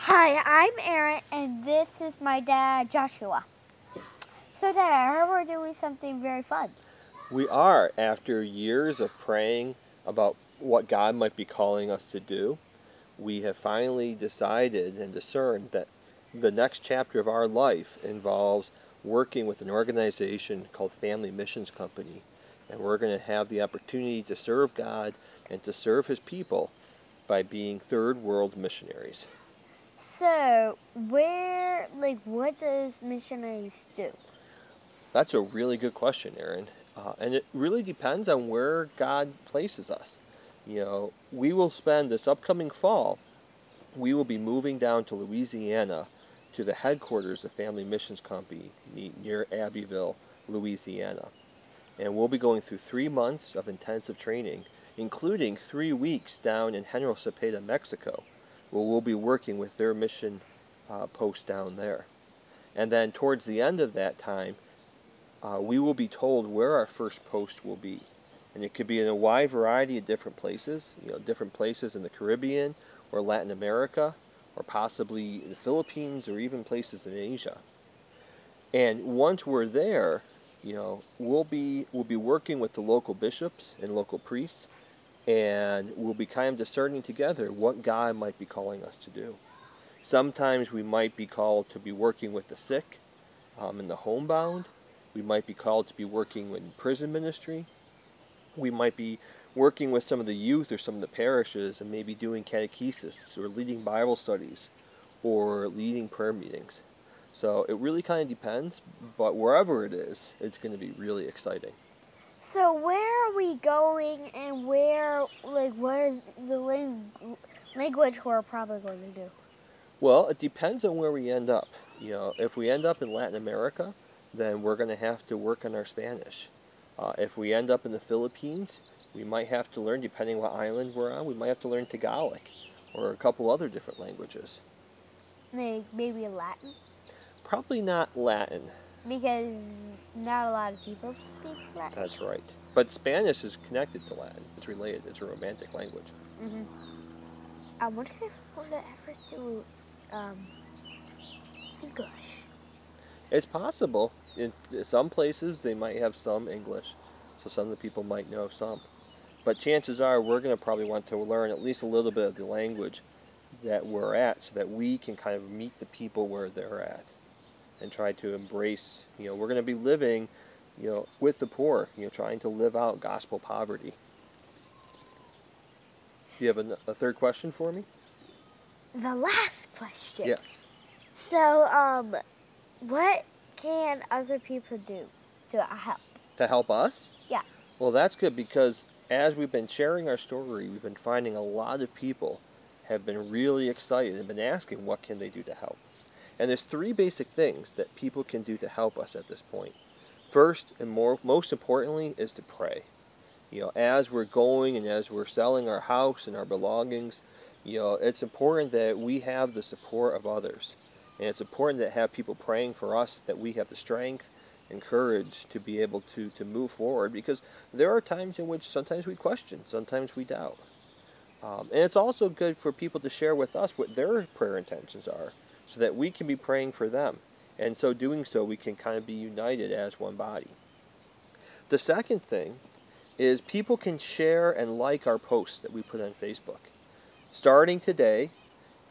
Hi, I'm Aaron, and this is my dad, Joshua. So, Dad, I heard we're doing something very fun. We are, after years of praying about what God might be calling us to do, we have finally decided and discerned that the next chapter of our life involves working with an organization called Family Missions Company. And we're going to have the opportunity to serve God and to serve His people by being third world missionaries. So, what does missionaries do? That's a really good question, Aaron. And it really depends on where God places us. We will spend this upcoming fall, we will be moving down to Louisiana to the headquarters of Family Missions Company near Abbeville, Louisiana. And we'll be going through 3 months of intensive training, including 3 weeks down in General Cepeda, Mexico, where we'll be working with their mission post down there. And then towards the end of that time, we will be told where our first post will be. And it could be in a wide variety of different places, different places in the Caribbean or Latin America, or possibly the Philippines, or even places in Asia. And once we're there, we'll be working with the local bishops and local priests, and we'll be kind of discerning together what God might be calling us to do. Sometimes we might be called to be working with the sick and the homebound. We might be called to be working in prison ministry. We might be working with some of the youth or some of the parishes and maybe doing catechesis or leading Bible studies or leading prayer meetings. So it really kind of depends, but wherever it is, it's going to be really exciting. So, where are we going, and what is the language we're probably going to do? Well, it depends on where we end up. If we end up in Latin America, then we're going to have to work on our Spanish. If we end up in the Philippines, we might have to learn, depending what island we're on, we might have to learn Tagalog or a couple other different languages. Maybe Latin? Probably not Latin. Because not a lot of people speak Latin. That's right. But Spanish is connected to Latin. It's related. It's a romantic language. Mm-hmm. I wonder if we're going to ever do English. It's possible. In some places, they might have some English, so some of the people might know some. But chances are we're going to probably want to learn at least a little bit of the language that we're at so that we can kind of meet the people where they're at and try to embrace, we're going to be living, with the poor, trying to live out gospel poverty. Do you have a third question for me? The last question. Yes. So, what can other people do to help? To help us? Yeah. Well, that's good, because as we've been sharing our story, we've been finding a lot of people have been really excited and been asking what can they do to help. And there's 3 basic things that people can do to help us at this point. First and most importantly is to pray. As we're going and as we're selling our house and our belongings, it's important that we have the support of others. And it's important to have people praying for us, that we have the strength and courage to be able to move forward, because there are times in which sometimes we question, sometimes we doubt. And it's also good for people to share with us what their prayer intentions are, so that we can be praying for them. And so doing so, we can kind of be united as one body. The second thing is people can share and like our posts that we put on Facebook. Starting today,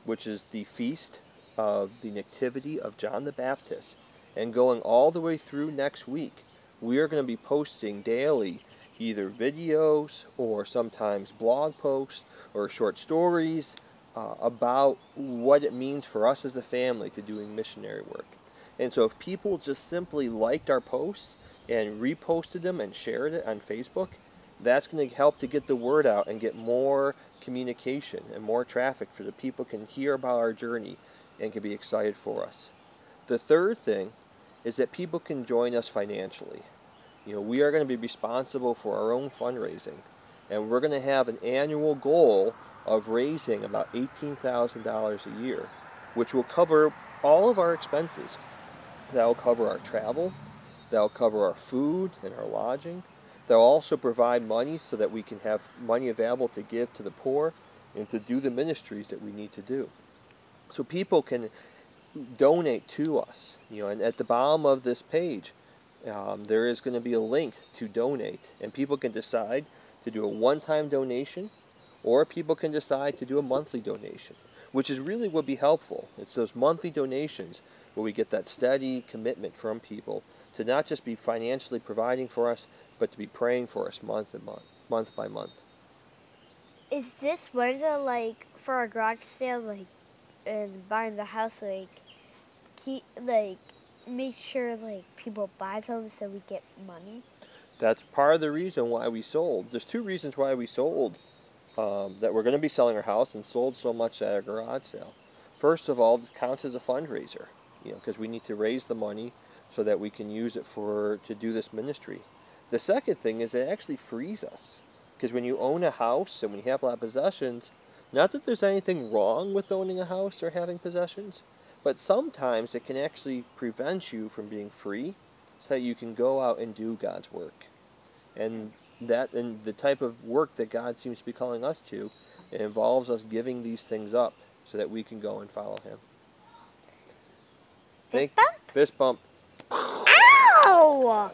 which is the feast of the Nativity of John the Baptist, and going all the way through next week, we are going to be posting daily either videos or sometimes blog posts or short stories about what it means for us as a family to doing missionary work. And so if people just simply liked our posts and reposted them and shared it on Facebook, that's going to help to get the word out and get more communication and more traffic, for the people can hear about our journey and can be excited for us. The third thing is that people can join us financially. We are going to be responsible for our own fundraising, and we're going to have an annual goal of raising about $18,000 a year, which will cover all of our expenses. That will cover our travel, that will cover our food and our lodging. That will also provide money so that we can have money available to give to the poor and to do the ministries that we need to do. So people can donate to us. And at the bottom of this page, there is going to be a link to donate, and people can decide to do a one-time donation, or people can decide to do a monthly donation, which is really would be helpful. It's those monthly donations where we get that steady commitment from people to not just be financially providing for us, but to be praying for us month by month. Is this where the for a garage sale and buying the house keep make sure people buy them so we get money? That's part of the reason why we sold. There's two reasons why we sold. That we're going to be selling our house and sold so much at our garage sale. First of all, this counts as a fundraiser, because we need to raise the money so that we can use it to do this ministry. The second thing is it actually frees us, because when you own a house and when you have a lot of possessions, not that there's anything wrong with owning a house or having possessions, but sometimes it can actually prevent you from being free so that you can go out and do God's work. And the type of work that God seems to be calling us to, it involves us giving these things up so that we can go and follow Him. Fist bump? Fist bump. Ow!